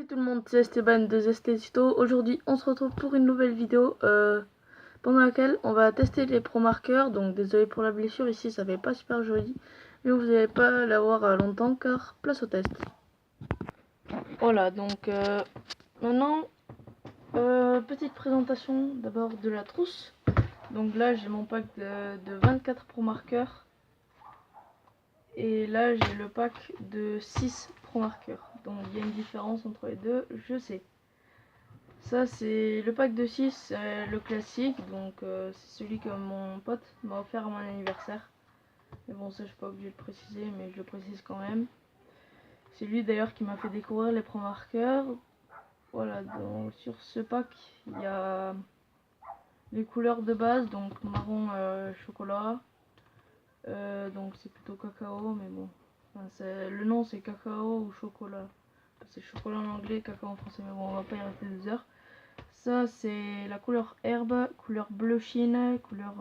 Salut tout le monde, c'est Esteban de Zestesito. Aujourd'hui on se retrouve pour une nouvelle vidéo pendant laquelle on va tester les pro marqueurs. Donc désolé pour la blessure, ici ça fait pas super joli, mais vous n'allez pas l'avoir longtemps car place au test. Voilà, donc maintenant petite présentation d'abord de la trousse. Donc là j'ai mon pack de 24 pro marqueurs et là j'ai le pack de 6 pro marqueurs. Donc il y a une différence entre les deux, je sais. Ça c'est le pack de 6, le classique, donc c'est celui que mon pote m'a offert à mon anniversaire. Mais bon, ça je suis pas obligé de le préciser, mais je le précise quand même. C'est lui d'ailleurs qui m'a fait découvrir les pro marqueurs. Voilà, donc sur ce pack il y a les couleurs de base, donc marron chocolat. Donc c'est plutôt cacao, mais bon, enfin, le nom c'est cacao ou chocolat. C'est chocolat en anglais, cacao en français, mais bon, on va pas y rester 2 heures. Ça c'est la couleur herbe, couleur bleu chine, couleur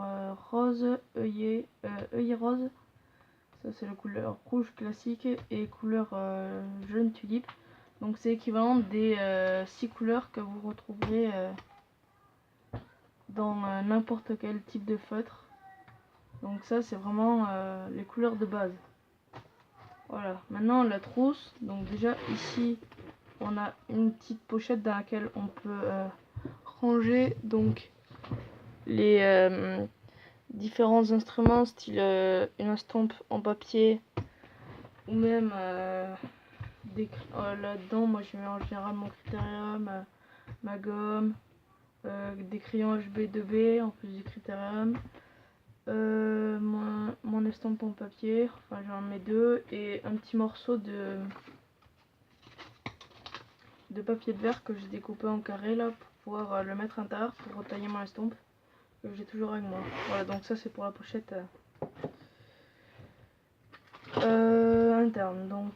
rose, œillet rose. Ça c'est la couleur rouge classique et couleur jaune tulipe. Donc c'est équivalent des 6 couleurs que vous retrouverez dans n'importe quel type de feutre. Donc ça c'est vraiment les couleurs de base. Voilà, maintenant la trousse. Donc déjà ici on a une petite pochette dans laquelle on peut ranger donc les différents instruments, style une estampe en papier ou même là-dedans moi je mets en général mon critérium, ma gomme, des crayons HB 2B en plus du critérium, mon estampe en papier, enfin j'en mets 2, et un petit morceau de papier de verre que j'ai découpé en carré là pour pouvoir le mettre à l'intérieur pour retailler mon estampe que j'ai toujours avec moi. Voilà, donc ça c'est pour la pochette interne. Donc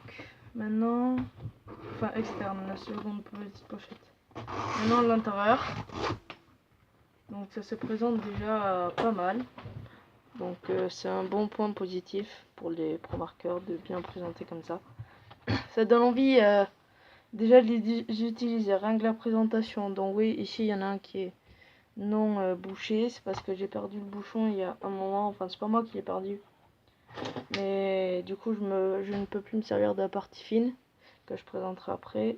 maintenant, enfin externe, la seconde petite pochette. Maintenant l'intérieur. Donc ça se présente déjà pas mal. Donc c'est un bon point positif pour les pro marqueurs de bien présenter comme ça. Ça donne envie déjà de les utiliser, rien que la présentation. Donc oui, ici il y en a un qui est non bouché, c'est parce que j'ai perdu le bouchon il y a un moment, enfin c'est pas moi qui l'ai perdu, mais du coup je ne peux plus me servir de la partie fine que je présenterai après.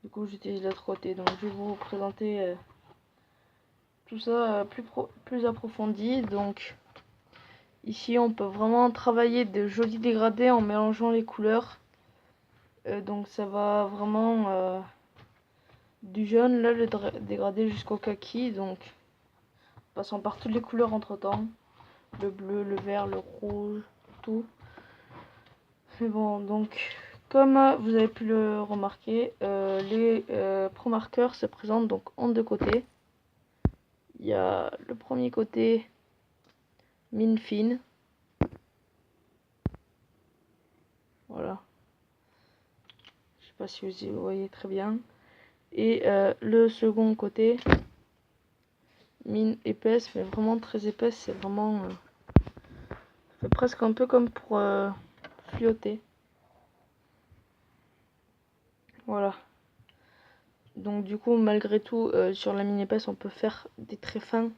Du coup j'utilise l'autre côté, donc je vais vous présenter tout ça plus approfondi. Donc ici on peut vraiment travailler de jolis dégradés en mélangeant les couleurs. Donc ça va vraiment du jaune, là le dégradé jusqu'au kaki, donc passant par toutes les couleurs entre temps, le bleu, le vert, le rouge, tout. Mais bon, donc comme vous avez pu le remarquer, les pro marqueurs se présentent donc en deux côtés. Il y a le premier côté mine fine, voilà, je sais pas si vous voyez très bien, et le second côté mine épaisse, mais vraiment très épaisse, c'est vraiment ça fait presque un peu comme pour fluoter. Voilà. Donc du coup, malgré tout, sur la mine épaisse, on peut faire des traits fins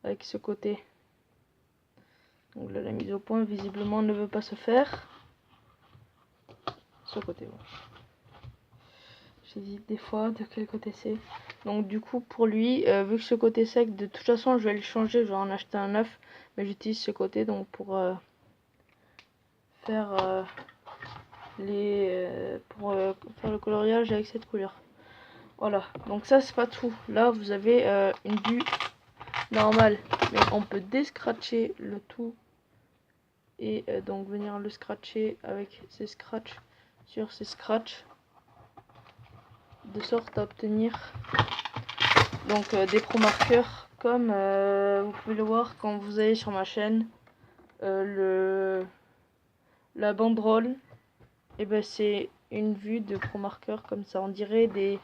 avec ce côté. Donc là, la mise au point, visiblement, ne veut pas se faire. Ce côté, bon. J'hésite des fois de quel côté c'est. Donc du coup, pour lui, vu que ce côté sec, de toute façon, je vais le changer, je vais en acheter un neuf. Mais j'utilise ce côté donc pour faire faire le coloriage avec cette couleur. Voilà, donc ça c'est pas tout. Là vous avez une vue normale, mais on peut déscratcher le tout et donc venir le scratcher avec ces scratchs sur ces scratchs, de sorte à obtenir donc des pro marqueurs comme vous pouvez le voir quand vous allez sur ma chaîne. La banderole, et ben c'est une vue de pro marqueur comme ça, on dirait des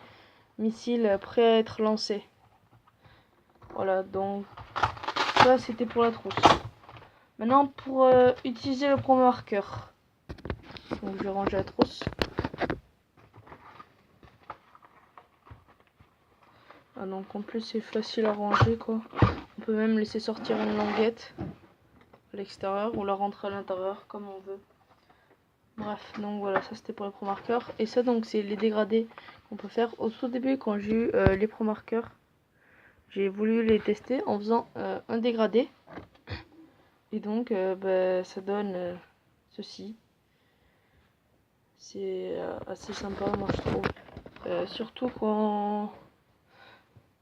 missiles prêts à être lancés. Voilà, donc ça c'était pour la trousse. Maintenant pour utiliser le pro marqueur, donc je vais ranger la trousse. Ah, donc en plus c'est facile à ranger quoi. On peut même laisser sortir une languette à l'extérieur ou la rentrer à l'intérieur comme on veut. Bref, donc voilà, ça c'était pour les pro marqueurs. Et ça donc c'est les dégradés qu'on peut faire. Au tout début quand j'ai eu les pro marqueurs, j'ai voulu les tester en faisant un dégradé. Et donc ça donne ceci. C'est assez sympa moi je trouve. Surtout quand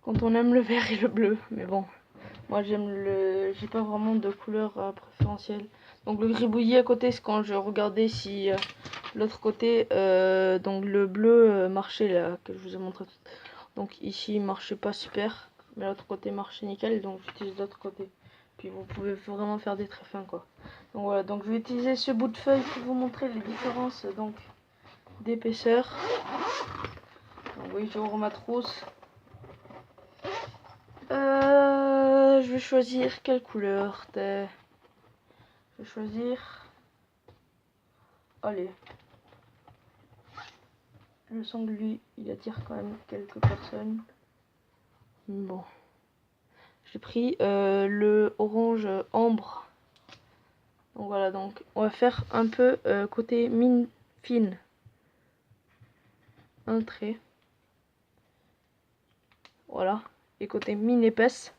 on aime le vert et le bleu. Mais bon, moi j'ai pas vraiment de couleur préférentielle. Donc le gribouillis à côté, c'est quand je regardais si l'autre côté, donc le bleu marchait là, que je vous ai montré. Donc ici il marchait pas super, mais l'autre côté marchait nickel, donc j'utilise l'autre côté. Puis vous pouvez vraiment faire des traits fins quoi. Donc voilà, donc je vais utiliser ce bout de feuille pour vous montrer les différences donc d'épaisseur. Donc oui, j'ouvre ma trousse. Je vais choisir quelle couleur. Je vais choisir. Allez. Le sang de lui, il attire quand même quelques personnes. Bon. J'ai pris le orange ambre. Donc voilà, donc on va faire un peu côté mine fine. Un trait. Voilà. Et côté mine épaisse.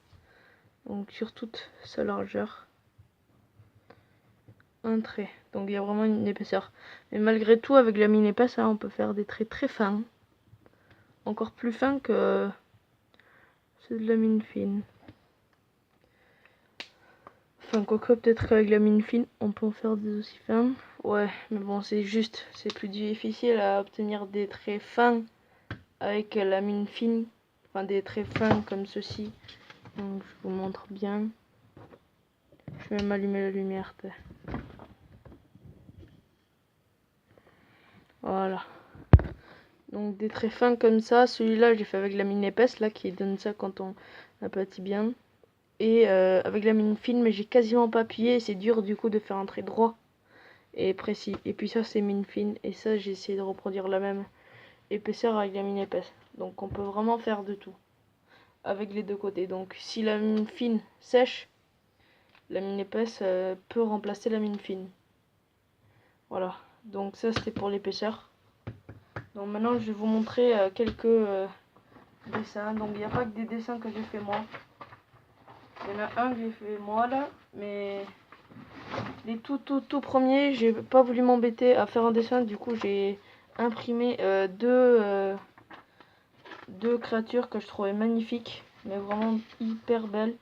Donc sur toute sa largeur. Un trait. Donc il y a vraiment une épaisseur. Mais malgré tout, avec la mine épaisse, hein, on peut faire des traits très fins. Encore plus fins que ceux de la mine fine. Enfin, quoique peut-être qu'avec la mine fine, on peut en faire des aussi fins. Ouais, mais bon, c'est plus difficile à obtenir des traits fins avec la mine fine. Enfin, des traits fins comme ceci. Donc, je vous montre bien. Je vais même allumer la lumière. Voilà. Donc, des traits fins comme ça. Celui-là, j'ai fait avec la mine épaisse, là, qui donne ça quand on aplatit bien. Et avec la mine fine, mais j'ai quasiment pas appuyé. C'est dur, du coup, de faire un trait droit et précis. Et puis ça, c'est mine fine. Et ça, j'ai essayé de reproduire la même épaisseur avec la mine épaisse. Donc on peut vraiment faire de tout avec les deux côtés. Donc si la mine fine sèche, la mine épaisse peut remplacer la mine fine. Voilà, donc ça c'était pour l'épaisseur. Donc maintenant je vais vous montrer quelques dessins. Donc il n'y a pas que des dessins que j'ai fait moi. Il y en a un que j'ai fait moi là, mais les tout premiers, j'ai pas voulu m'embêter à faire un dessin. Du coup j'ai imprimé deux créatures que je trouvais magnifiques, mais vraiment hyper belles.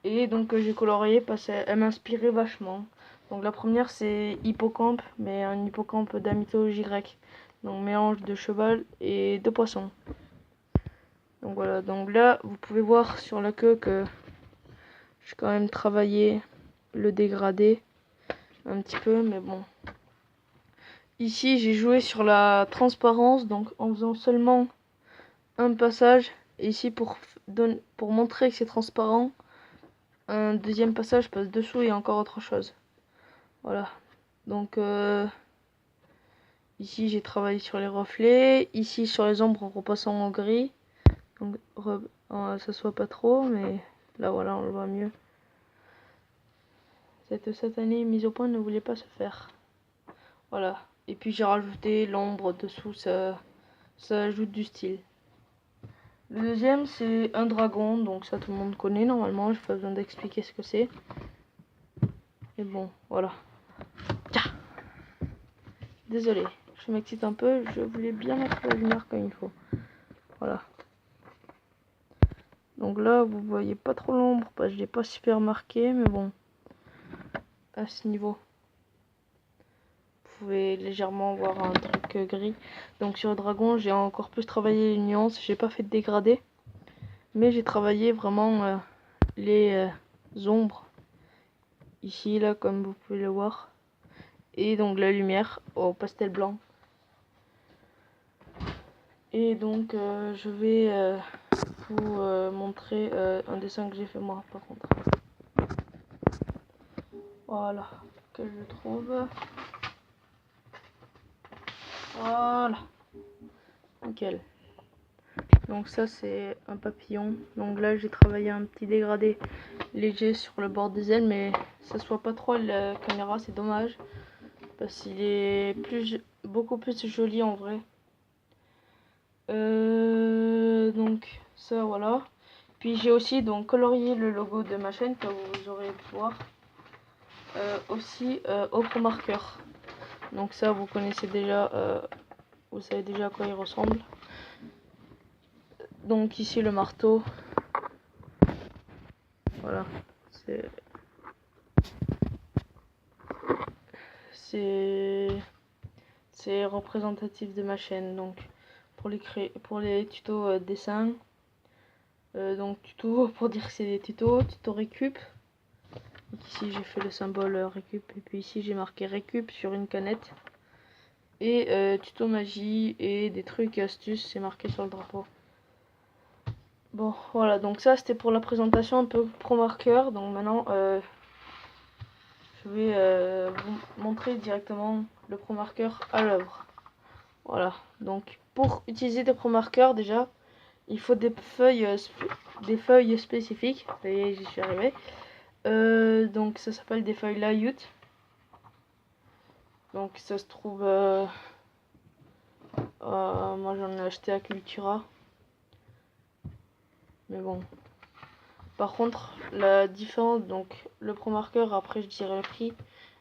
Et donc j'ai colorié parce qu'elle m'inspirait vachement. Donc la première c'est hippocampe, mais un hippocampe de la mythologie grecque. Donc mélange de cheval et de poisson. Donc voilà, donc là vous pouvez voir sur la queue que j'ai quand même travaillé le dégradé un petit peu, mais bon. Ici j'ai joué sur la transparence, donc en faisant seulement un passage. Et ici pour montrer que c'est transparent, un deuxième passage passe dessous et encore autre chose. Voilà. Donc ici j'ai travaillé sur les reflets, ici sur les ombres en repassant au gris. Donc ça soit pas trop, mais là voilà on le voit mieux. Cette année mise au point ne voulait pas se faire. Voilà. Et puis j'ai rajouté l'ombre dessous, ça ajoute du style. Le deuxième c'est un dragon, donc ça tout le monde connaît normalement, j'ai pas besoin d'expliquer ce que c'est. Et bon, voilà. Tiens. Désolé, je m'excite un peu, je voulais bien mettre la lumière comme il faut. Voilà. Donc là, vous voyez pas trop l'ombre, parce que je l'ai pas super marqué, mais bon. À ce niveau, vous pouvez légèrement voir un truc gris. Donc sur le dragon, j'ai encore plus travaillé les nuances. J'ai pas fait de dégradé, mais j'ai travaillé vraiment les ombres. Ici, là, comme vous pouvez le voir. Et donc la lumière au pastel blanc. Et donc je vais vous montrer un dessin que j'ai fait moi par contre. Voilà, que je trouve. Voilà. Nickel. Donc ça c'est un papillon. Donc là j'ai travaillé un petit dégradé léger sur le bord des ailes, mais ça se voit pas trop à la caméra, c'est dommage. Parce qu'il est beaucoup plus joli en vrai. Donc ça voilà. Puis j'ai aussi donc colorié le logo de ma chaîne, comme vous aurez pu voir. Aussi au pro marqueur. Donc ça vous connaissez déjà, vous savez déjà à quoi il ressemble. Donc ici le marteau. Voilà. C'est représentatif de ma chaîne. Donc pour les tutos dessin. Donc tuto pour dire que c'est des tutos récup. Donc ici j'ai fait le symbole récup et puis ici j'ai marqué récup sur une canette. Et tuto magie et des trucs et astuces, c'est marqué sur le drapeau. Bon voilà, donc ça c'était pour la présentation un peu pro marqueur. Donc maintenant je vais vous montrer directement le pro marqueur à l'œuvre. Voilà, donc pour utiliser des pro marqueurs déjà il faut des feuilles spécifiques. Ça y est, j'y suis arrivé. Donc ça s'appelle des feuilles layout. Donc ça se trouve moi j'en ai acheté à Cultura, mais bon, par contre la différence, donc le pro marqueur, après je dirai le prix,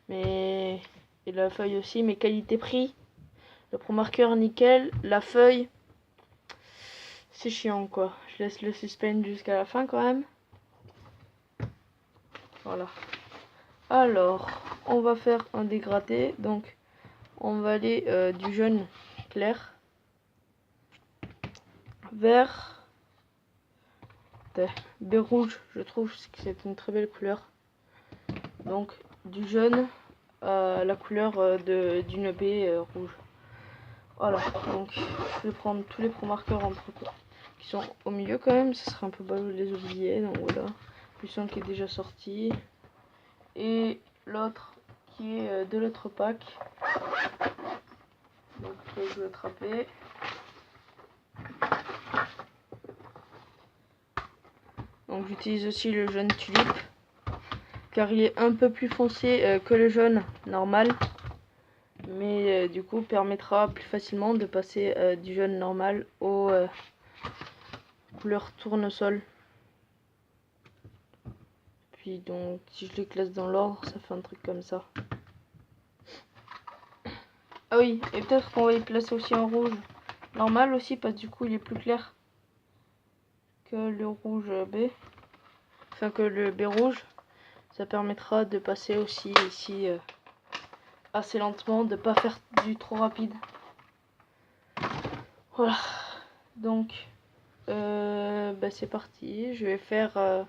mais et la feuille aussi, mais qualité prix, le pro marqueur nickel, la feuille c'est chiant quoi. Je laisse le suspense jusqu'à la fin quand même. Voilà, alors on va faire un dégradé. Donc on va aller du jaune clair vers baie rouge. Je trouve que c'est une très belle couleur. Donc du jaune à la couleur d'une baie rouge. Voilà, donc je vais prendre tous les pro marqueurs entre qui sont au milieu quand même. Ce serait un peu ballot de les oublier. Donc voilà, plus un qui est déjà sorti et l'autre qui est de l'autre pack. Donc je vais attraper. Donc j'utilise aussi le jaune tulipe car il est un peu plus foncé que le jaune normal, mais du coup permettra plus facilement de passer du jaune normal aux couleurs tournesol. Puis donc si je les classe dans l'ordre, ça fait un truc comme ça. Ah oui, et peut-être qu'on va y placer aussi un rouge normal aussi, parce que du coup il est plus clair que le rouge B, enfin que le B rouge. Ça permettra de passer aussi ici assez lentement, de pas faire du trop rapide. Voilà, donc c'est parti. Je vais faire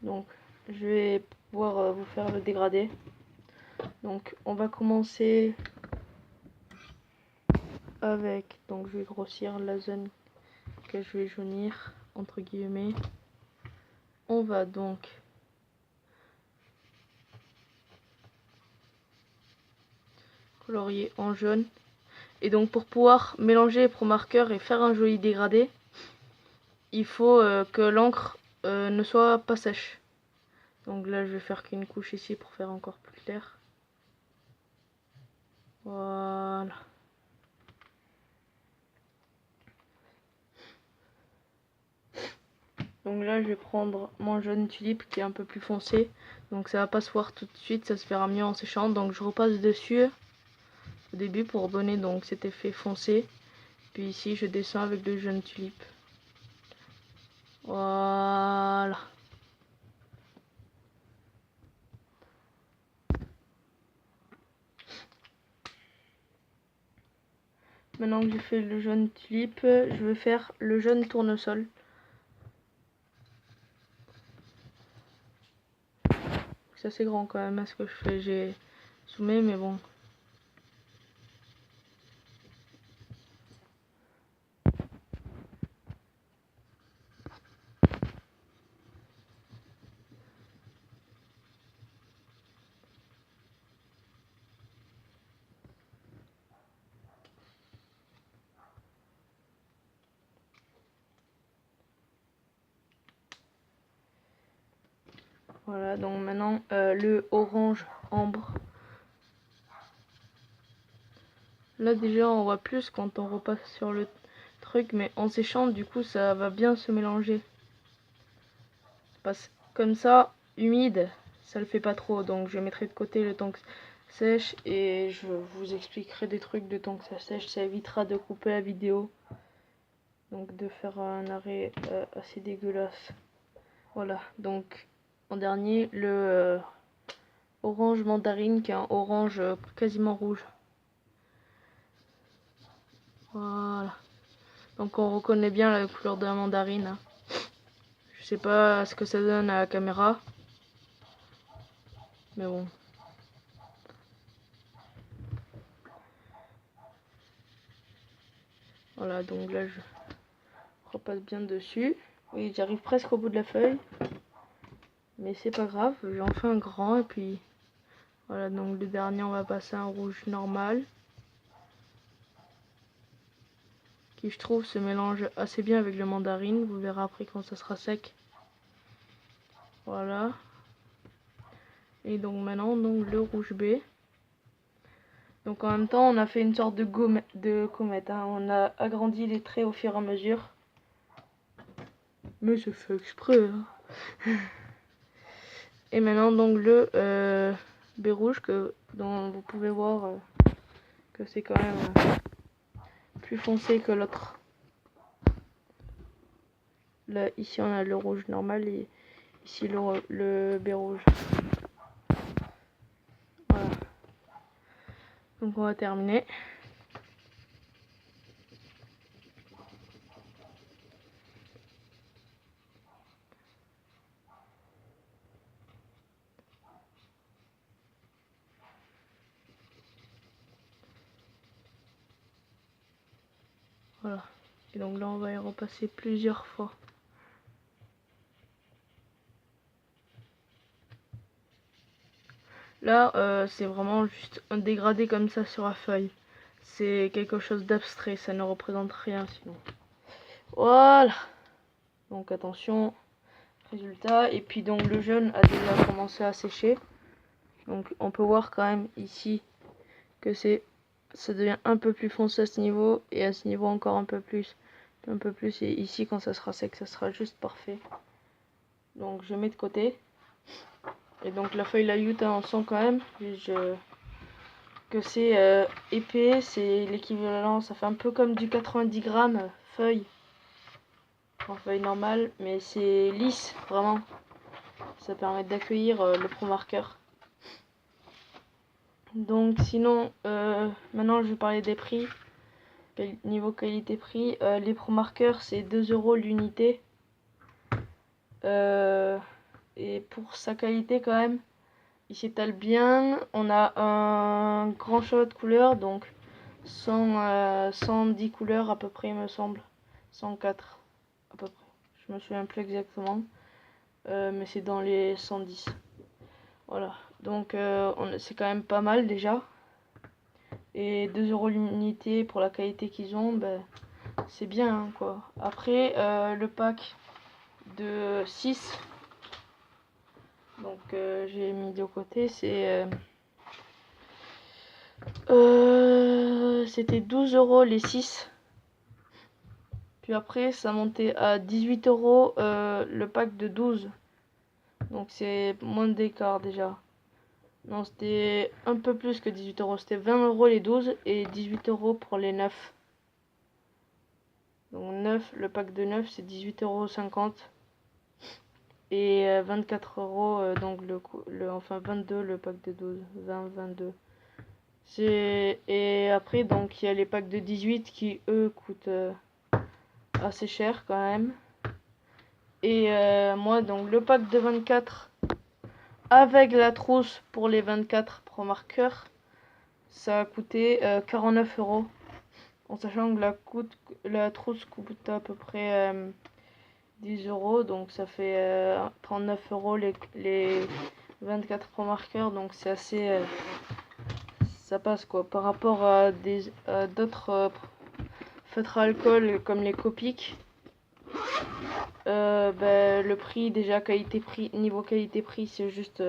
donc je vais pouvoir vous faire le dégradé. Donc on va commencer avec, donc je vais grossir la zone que je vais jaunir entre guillemets. On va donc colorier en jaune. Et donc pour pouvoir mélanger les pro marqueurs et faire un joli dégradé, il faut que l'encre ne soit pas sèche. Donc là je vais faire qu'une couche ici pour faire encore plus clair. Voilà. Donc là je vais prendre mon jaune tulipe qui est un peu plus foncé. Donc ça va pas se voir tout de suite, ça se verra mieux en séchant. Donc je repasse dessus au début pour donner donc cet effet foncé. Puis ici je descends avec le jaune tulipe. Voilà. Maintenant que j'ai fait le jaune tulipe, je vais faire le jaune tournesol. C'est assez grand quand même à ce que je fais. J'ai zoomé, mais bon. Voilà, donc maintenant le orange ambre. Là déjà on voit plus quand on repasse sur le truc, mais en séchant du coup ça va bien se mélanger. Parce comme ça, humide, ça le fait pas trop, donc je mettrai de côté le temps que ça sèche et je vous expliquerai des trucs de temps que ça sèche, ça évitera de couper la vidéo. Donc de faire un arrêt assez dégueulasse. Voilà, donc en dernier le orange mandarine qui est un orange quasiment rouge. Voilà. Donc on reconnaît bien la couleur de la mandarine. Hein. Je sais pas ce que ça donne à la caméra. Mais bon. Voilà, donc là je repasse bien dessus. Oui, j'arrive presque au bout de la feuille. Mais c'est pas grave, j'en fais un grand et puis voilà, donc le dernier on va passer à un rouge normal. Qui je trouve se mélange assez bien avec le mandarine, vous verrez après quand ça sera sec. Voilà. Et donc maintenant donc le rouge B. Donc en même temps on a fait une sorte de comète, hein. On a agrandi les traits au fur et à mesure. Mais c'est fait exprès. Hein. Et maintenant donc le B rouge dont vous pouvez voir que c'est quand même plus foncé que l'autre. Là ici on a le rouge normal et ici le B rouge. Voilà. Donc on va terminer. Voilà. Et donc là on va y repasser plusieurs fois. Là c'est vraiment juste un dégradé comme ça sur la feuille. C'est quelque chose d'abstrait, ça ne représente rien sinon. Voilà. Donc attention, résultat. Et puis donc le jaune a déjà commencé à sécher. Donc on peut voir quand même ici que ça devient un peu plus foncé à ce niveau et à ce niveau encore un peu plus et ici quand ça sera sec ça sera juste parfait. Donc je mets de côté et donc la feuille layout on sent quand même que c'est épais, c'est l'équivalent, ça fait un peu comme du 90 grammes feuille en feuille normale, mais c'est lisse vraiment, ça permet d'accueillir le pro marqueur. Donc sinon maintenant je vais parler des prix. Niveau qualité-prix, les pro marqueurs c'est 2 € l'unité. Et pour sa qualité quand même, il s'étale bien. On a un grand choix de couleurs, donc 110 couleurs à peu près il me semble. 104 à peu près. Je me souviens plus exactement. Mais c'est dans les 110. Voilà. Donc c'est quand même pas mal déjà. Et 2 € l'unité pour la qualité qu'ils ont, ben, c'est bien hein, quoi. Après le pack de 6, donc j'ai mis de côté, c'était 12 € les 6. Puis après ça montait à 18 € le pack de 12. Donc c'est moins d'écart déjà. Non, c'était un peu plus que 18 €. C'était 20 € les 12 et 18 € pour les 9. Donc 9, le pack de 9 c'est 18,50 € et 24 €, donc enfin 22 le pack de 12, 20, 22. Et après donc il y a les packs de 18 qui eux coûtent assez cher quand même. Et moi donc le pack de 24 avec la trousse pour les 24 pro marqueurs, ça a coûté 49 €. En sachant que la trousse coûte à peu près 10 €, donc ça fait 39 € les 24 pro marqueurs, donc c'est assez ça passe quoi par rapport à d'autres feutres à alcool comme les Copic. Le prix, déjà qualité-prix, niveau qualité-prix, c'est juste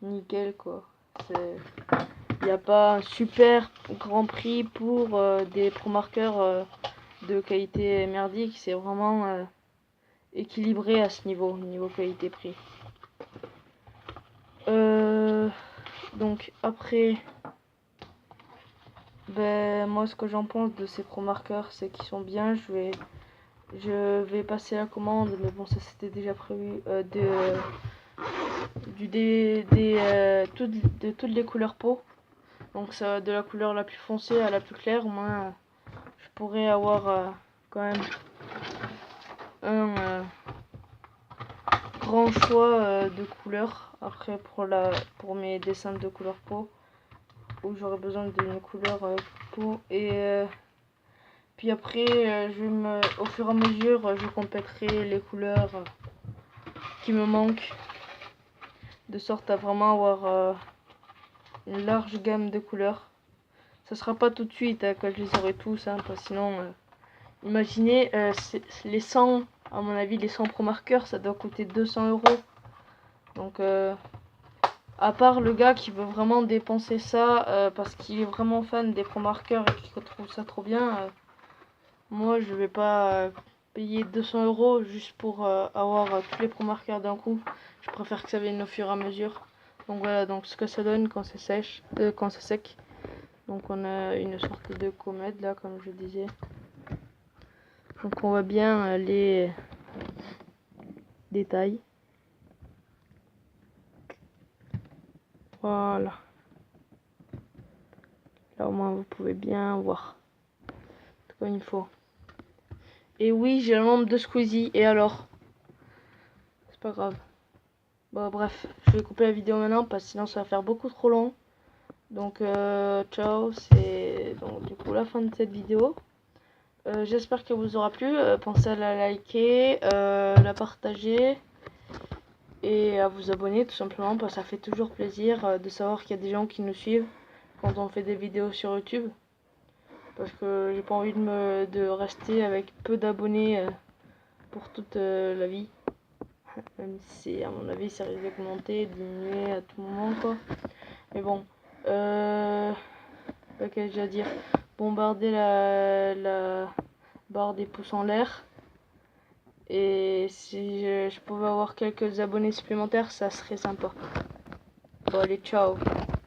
nickel quoi. Il n'y a pas un super grand prix pour des pro marqueurs de qualité merdique. C'est vraiment équilibré à ce niveau qualité-prix. Donc après, moi ce que j'en pense de ces pro marqueurs, c'est qu'ils sont bien. Je vais passer la commande, mais bon ça c'était déjà prévu de toutes les couleurs peau. Donc ça, de la couleur la plus foncée à la plus claire, au moins je pourrais avoir quand même un grand choix de couleurs. Après pour mes dessins de couleur peau, où j'aurais besoin d'une couleur peau. Et puis après au fur et à mesure je compléterai les couleurs qui me manquent, de sorte à vraiment avoir une large gamme de couleurs. Ça sera pas tout de suite quand je les aurai tous, hein, parce que sinon imaginez les 100, à mon avis les 100 pro marqueurs ça doit coûter 200 €. Donc à part le gars qui veut vraiment dépenser ça parce qu'il est vraiment fan des pro marqueurs et qui trouve ça trop bien, moi je vais pas payer 200 € juste pour avoir tous les pro marqueurs d'un coup. Je préfère que ça vienne au fur et à mesure. Donc voilà, donc ce que ça donne quand c'est sèche, quand c'est sec. Donc on a une sorte de comète là, comme je disais. Donc on voit bien les détails. Voilà. Là au moins vous pouvez bien voir. Tout comme il faut. Et oui, j'ai le membre de Squeezie. Et alors? C'est pas grave. Bon bref, je vais couper la vidéo maintenant parce que sinon ça va faire beaucoup trop long. Donc ciao, c'est donc du coup la fin de cette vidéo. J'espère qu'elle vous aura plu. Pensez à la liker, la partager et à vous abonner tout simplement parce que ça fait toujours plaisir de savoir qu'il y a des gens qui nous suivent quand on fait des vidéos sur YouTube. Parce que j'ai pas envie de rester avec peu d'abonnés pour toute la vie. Même si à mon avis ça risque d'augmenter, diminuer à tout moment quoi. Mais bon, qu'est-ce que j'ai à dire? Bombarder la barre des pouces en l'air. Et si je pouvais avoir quelques abonnés supplémentaires, ça serait sympa. Bon allez, ciao.